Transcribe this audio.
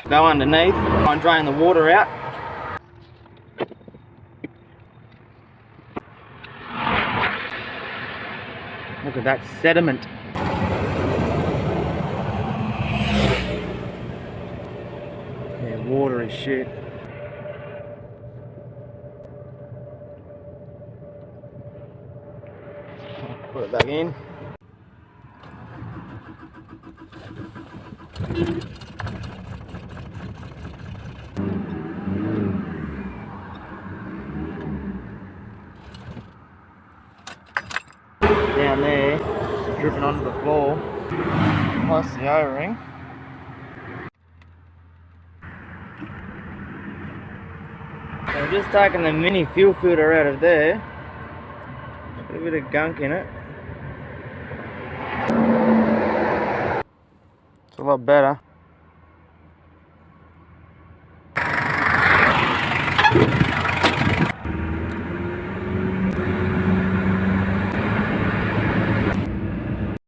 Go underneath, try and drain the water out. Look at that sediment. Yeah, water is shit. Put it back in. Down there, dripping onto the floor, plus the O-ring. So I'm just taking the mini fuel filter out of there. A bit of gunk in it. It's a lot better.